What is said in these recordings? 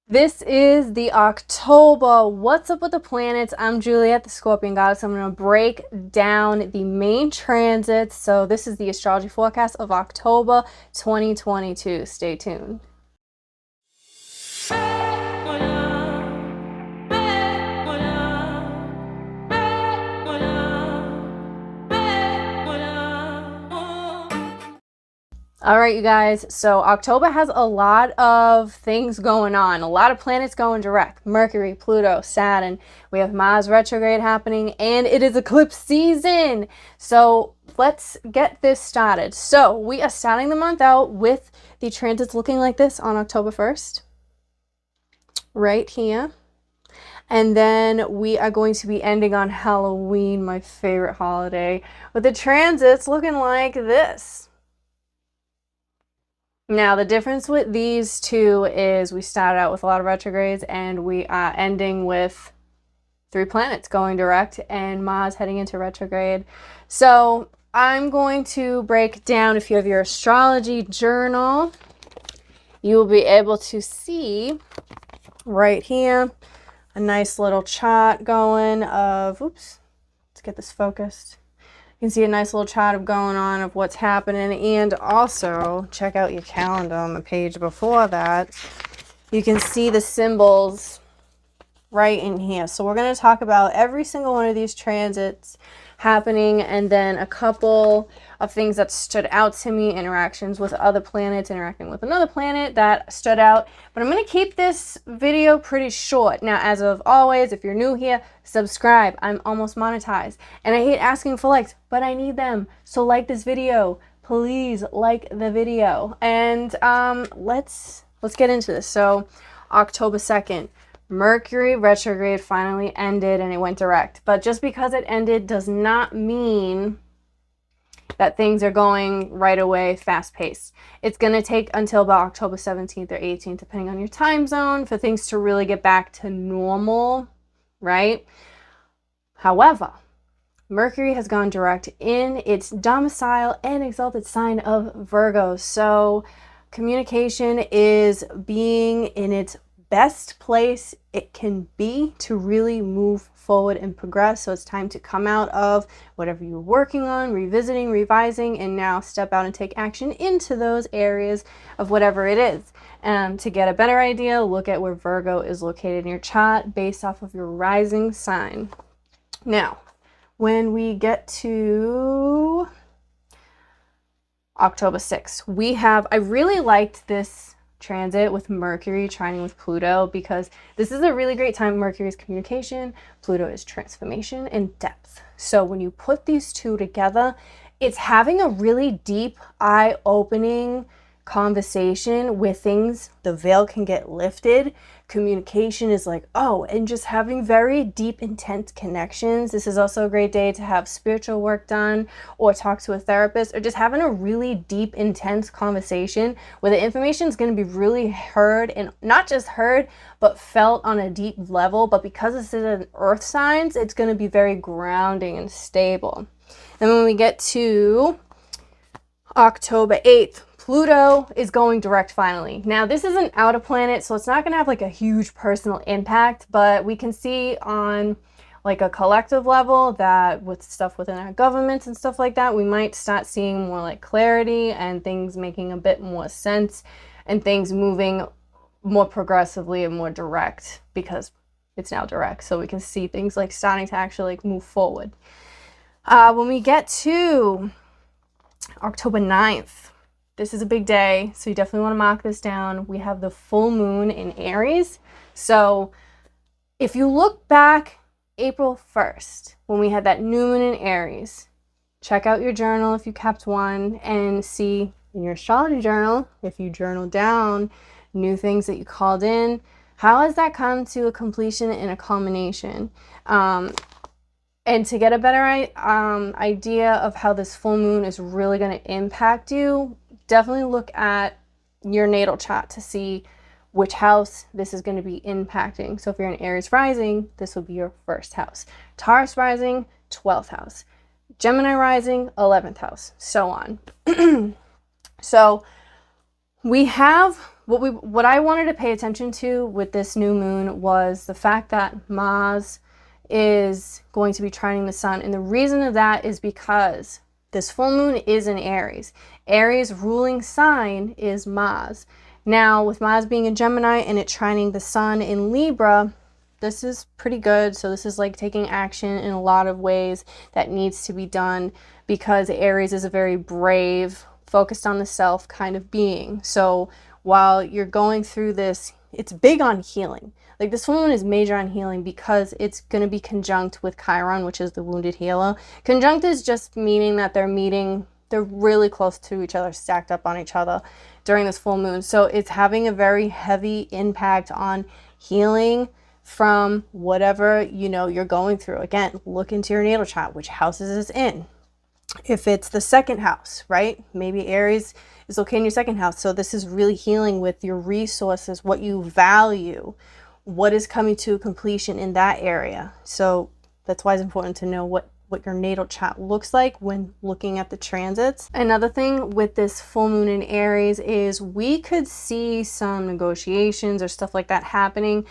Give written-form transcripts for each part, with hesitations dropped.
This is the October. What's up with the planets? I'm Juliet, the Scorpion Goddess. I'm going to break down the main transits. So this is the astrology forecast of October 2022. Stay tuned. All right, you guys, so October has a lot of things going on, a lot of planets going direct. Mercury, Pluto, Saturn, we have Mars retrograde happening, and it is eclipse season. So let's get this started. So we are starting the month out with the transits looking like this on October 1st, right here. And then we are going to be ending on Halloween, my favorite holiday, with the transits looking like this. Now, the difference with these two is we started out with a lot of retrogrades and we are ending with 3 planets going direct and Mars heading into retrograde. So I'm going to break down, if you have your astrology journal, you will be able to see right here a nice little chart going of, oops, let's get this focused. You can see a nice little chart of going on of what's happening, and also check out your calendar on the page before that. You can see the symbols right in here. So we're going to talk about every single one of these transits happening, and then a couple of things that stood out to me, interactions with other planets, interacting with another planet that stood out. But I'm going to keep this video pretty short. Now, as of always, if you're new here, subscribe. I'm almost monetized, and I hate asking for likes, but I need them. So like this video, please like the video, and let's get into this. So October 2nd, Mercury retrograde finally ended and it went direct. But just because it ended does not mean that things are going right away, fast-paced. It's going to take until about October 17th or 18th, depending on your time zone, for things to really get back to normal, right? However, Mercury has gone direct in its domicile and exalted sign of Virgo. So communication is being in its best place it can be to really move forward and progress. So it's time to come out of whatever you're working on, revisiting, revising, and now step out and take action into those areas of whatever it is. To get a better idea, look at where Virgo is located in your chart based off of your rising sign. Now, when we get to October 6th, we have, I really liked this transit with Mercury trining with Pluto, because this is a really great time. Mercury is communication, Pluto is transformation and depth. So when you put these two together, it's having a really deep, eye-opening conversation where things, the veil can get lifted. Communication is like, oh, and just having very deep, intense connections. This is also a great day to have spiritual work done or talk to a therapist, or just having a really deep, intense conversation where the information is going to be really heard, and not just heard, but felt on a deep level. But because this is an earth signs, it's going to be very grounding and stable. And when we get to October 8th, Pluto is going direct finally. Now, this is an outer planet, so it's not going to have like a huge personal impact, but we can see on like a collective level that with stuff within our governments and stuff like that, we might start seeing more like clarity and things making a bit more sense and things moving more progressively and more direct, because it's now direct. So we can see things like starting to actually like move forward. When we get to October 9th, this is a big day, so you definitely want to mark this down. We have the full moon in Aries. So if you look back April 1st, when we had that new moon in Aries, check out your journal if you kept one, and see in your astrology journal, if you journal down new things that you called in, how has that come to a completion and a culmination? And to get a better idea of how this full moon is really going to impact you, definitely look at your natal chart to see which house this is going to be impacting. So if you're in Aries rising, this will be your 1st house. Taurus rising, 12th house. Gemini rising, 11th house, so on. So we have what I wanted to pay attention to with this new moon was the fact that Mars is going to be trining the sun. And the reason of that is because this full moon is in Aries. Aries' ruling sign is Mars. Now, with Mars being in Gemini and it trining the sun in Libra, this is pretty good. So this is like taking action in a lot of ways that needs to be done, because Aries is a very brave, focused on the self kind of being. So while you're going through this, it's big on healing. Like this full moon is major on healing because it's going to be conjunct with Chiron, which is the wounded healer. Conjunct is just meaning that they're really close to each other, stacked up on each other during this full moon. So it's having a very heavy impact on healing from whatever, you're going through. Again, look into your natal chart, which houses is in. If it's the second house, right? Maybe Aries is okay in your second house. So this is really healing with your resources, what you value, what is coming to completion in that area. So that's why it's important to know what your natal chart looks like when looking at the transits. Another thing with this full moon in Aries is we could see some negotiations or stuff like that happening,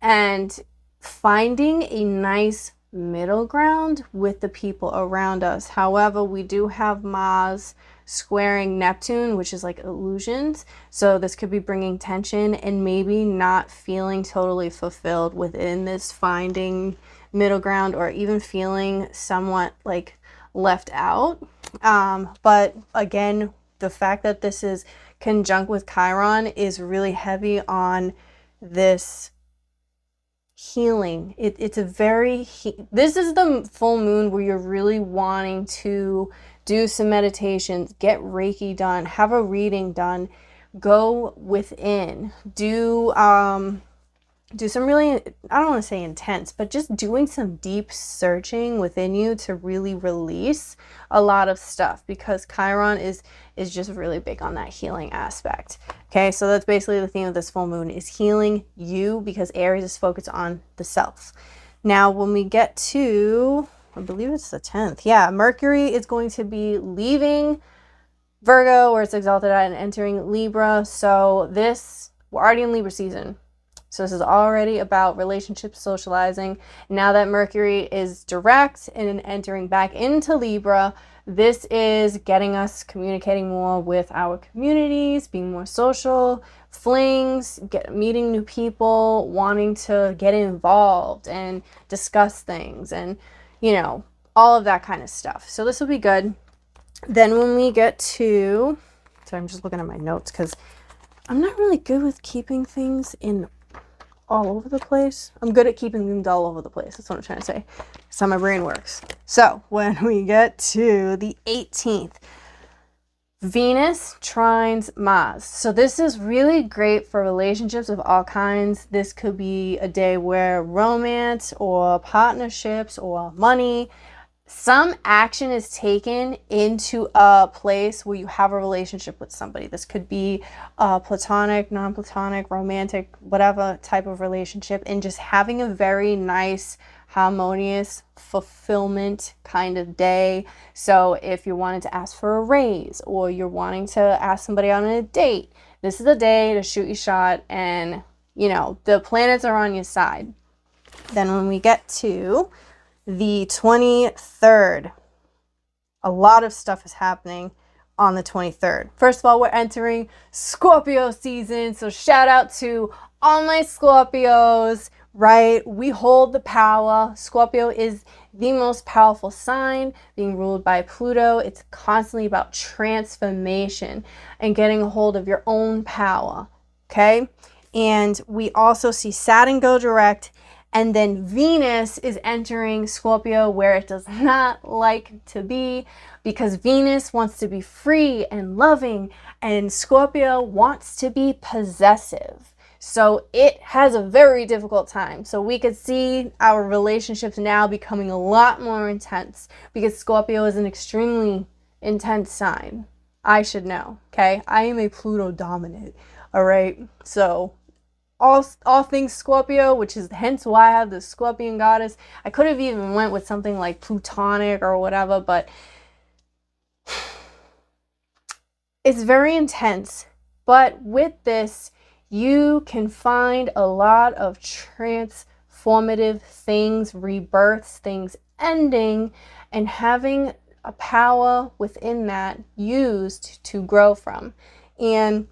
and finding a nice middle ground with the people around us. However, we do have Mars squaring Neptune, which is like illusions. So this could be bringing tension and maybe not feeling totally fulfilled within this finding middle ground, or even feeling somewhat like left out. But again, the fact that this is conjunct with Chiron is really heavy on this healing. This is the full moon where you're really wanting to do some meditations, get Reiki done, have a reading done, go within, do some really, I don't want to say intense, but just doing some deep searching within you to really release a lot of stuff, because Chiron is just really big on that healing aspect. Okay, so that's basically the theme of this full moon, is healing you, because Aries is focused on the self. Now, when we get to, I believe it's the 10th. Yeah, Mercury is going to be leaving Virgo, where it's exalted at, and entering Libra. So we're already in Libra season. So this is already about relationships, socializing. Now that Mercury is direct and entering back into Libra, this is getting us communicating more with our communities, being more social, flings, meeting new people, wanting to get involved and discuss things, and all of that kind of stuff. So this will be good. Then when we get to, so I'm just looking at my notes because I'm not really good with keeping things in all over the place. I'm good at keeping things all over the place. That's what I'm trying to say. That's how my brain works. So when we get to the 18th, Venus trines Mars. So this is really great for relationships of all kinds. This could be a day where romance or partnerships or money, some action is taken into a place where you have a relationship with somebody. This could be platonic, non-platonic, romantic, whatever type of relationship, and just having a very nice, harmonious, fulfillment kind of day. So if you wanted to ask for a raise, or you're wanting to ask somebody out on a date, this is the day to shoot your shot, and the planets are on your side. Then when we get to the 23rd, a lot of stuff is happening on the 23rd. First of all, we're entering Scorpio season. So shout out to all my Scorpios, right? We hold the power. Scorpio is the most powerful sign, being ruled by Pluto. It's constantly about transformation and getting a hold of your own power, okay? And we also see Saturn go direct, and then Venus is entering Scorpio, where it does not like to be, because Venus wants to be free and loving, and Scorpio wants to be possessive. So it has a very difficult time. So we could see our relationships now becoming a lot more intense, because Scorpio is an extremely intense sign. I should know, okay? I am a Pluto dominant, all right? So all things Scorpio, which is hence why I have the Scorpion goddess. I could have even went with something like Plutonic or whatever, but it's very intense. But with this, you can find a lot of transformative things, rebirths, things ending, and having a power within that used to grow from. And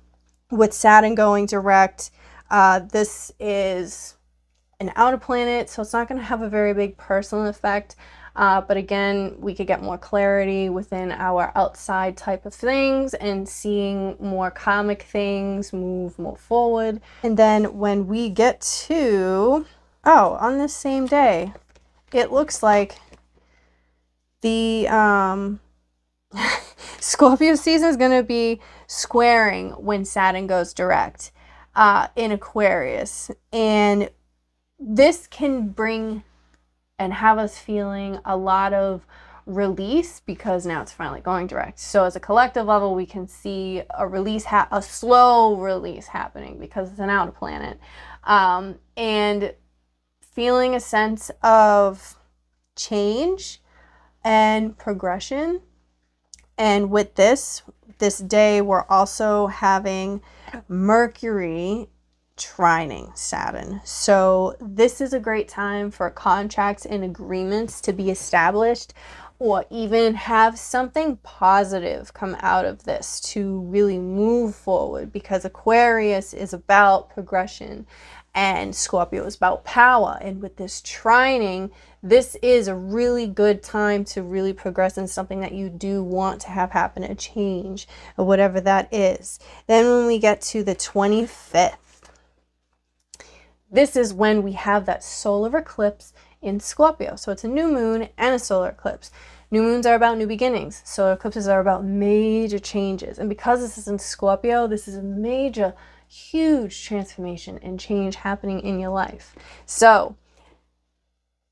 with Saturn going direct, this is an outer planet, so it's not going to have a very big personal effect. But again, we could get more clarity within our outside type of things and seeing more karmic things move more forward. And then when we get to, on this same day, it looks like the Scorpio season is going to be squaring when Saturn goes direct in Aquarius. And this can bring and have us feeling a lot of release because now it's finally going direct. So as a collective level, we can see a release, a slow release happening because it's an outer planet. And feeling a sense of change and progression. And with this day, we're also having Mercury trining Saturn. So this is a great time for contracts and agreements to be established, or even have something positive come out of this to really move forward, because Aquarius is about progression and Scorpio is about power. And with this trining, this is a really good time to really progress in something that you do want to have happen, a change or whatever that is. Then when we get to the 25th, this is when we have that solar eclipse in Scorpio. So it's a new moon and a solar eclipse. New moons are about new beginnings. Solar eclipses are about major changes. And because this is in Scorpio, this is a major, huge transformation and change happening in your life. So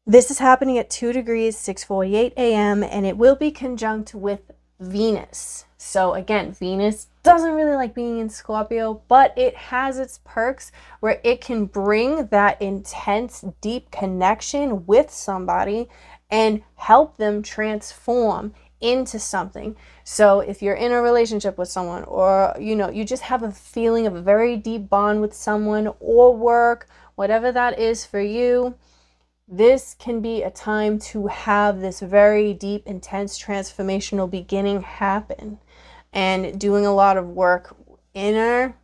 this is happening at 2 degrees, 6:48 a.m. and it will be conjunct with Venus. So again, Venus doesn't really like being in Scorpio, but it has its perks where it can bring that intense, deep connection with somebody and help them transform into something. So if you're in a relationship with someone, or you just have a feeling of a very deep bond with someone, or work, whatever that is for you, this can be a time to have this very deep, intense, transformational beginning happen. And doing a lot of work inward.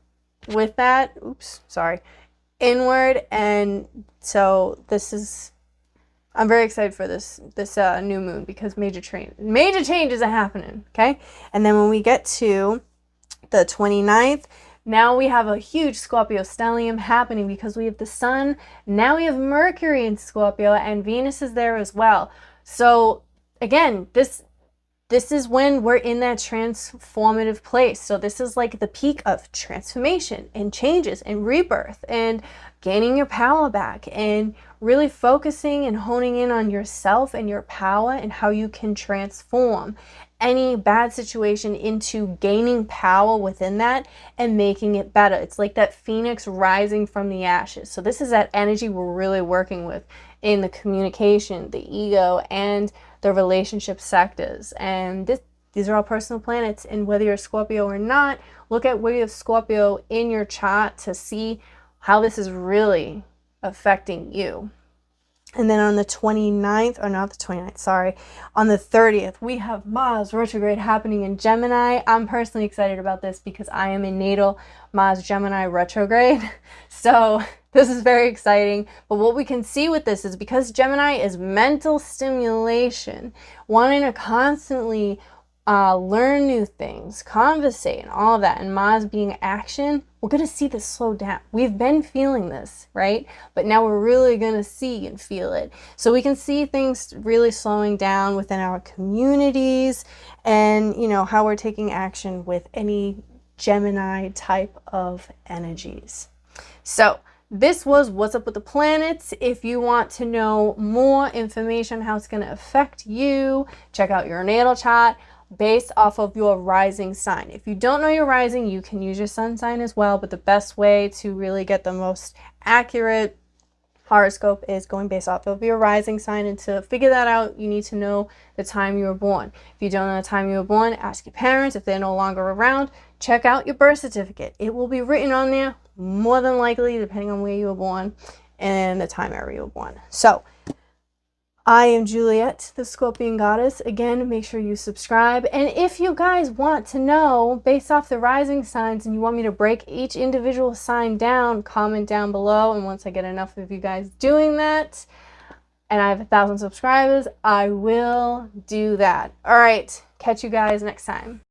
And so I'm very excited for this new moon, because major changes are happening. Okay. And then when we get to the 29th, now we have a huge Scorpio stellium happening, because we have the sun. Now we have Mercury in Scorpio, and Venus is there as well. So again, this is when we're in that transformative place. So this is like the peak of transformation and changes and rebirth and gaining your power back, and really focusing and honing in on yourself and your power and how you can transform any bad situation into gaining power within that and making it better. It's like that phoenix rising from the ashes. So this is that energy we're really working with in the communication, the ego, and the relationship sectors. And these are all personal planets, and whether you're a Scorpio or not, look at where you have Scorpio in your chart to see how this is really affecting you. And then on the 29th, or not the 29th, sorry, on the 30th, we have Mars retrograde happening in Gemini. I'm personally excited about this because I am in natal Mars Gemini retrograde. So this is very exciting. But what we can see with this is, because Gemini is mental stimulation, wanting to constantly learn new things, conversate, and all of that, and Mars being action, we're going to see this slow down. We've been feeling this, right? But now we're really going to see and feel it. So we can see things really slowing down within our communities, and how we're taking action with any Gemini type of energies. So this was What's Up with the Planets. If you want to know more information on how it's going to affect you, check out your natal chart based off of your rising sign. If you don't know your rising, you can use your sun sign as well, but the best way to really get the most accurate horoscope is going based off of your rising sign. And to figure that out, you need to know the time you were born. If you don't know the time you were born, ask your parents. If they're no longer around, check out your birth certificate. It will be written on there, more than likely, depending on where you were born and the time era you were born. So I am Juliet, the Scorpion Goddess. Again, make sure you subscribe. And if you guys want to know, based off the rising signs, and you want me to break each individual sign down, comment down below. And once I get enough of you guys doing that, and I have 1,000 subscribers, I will do that. All right, catch you guys next time.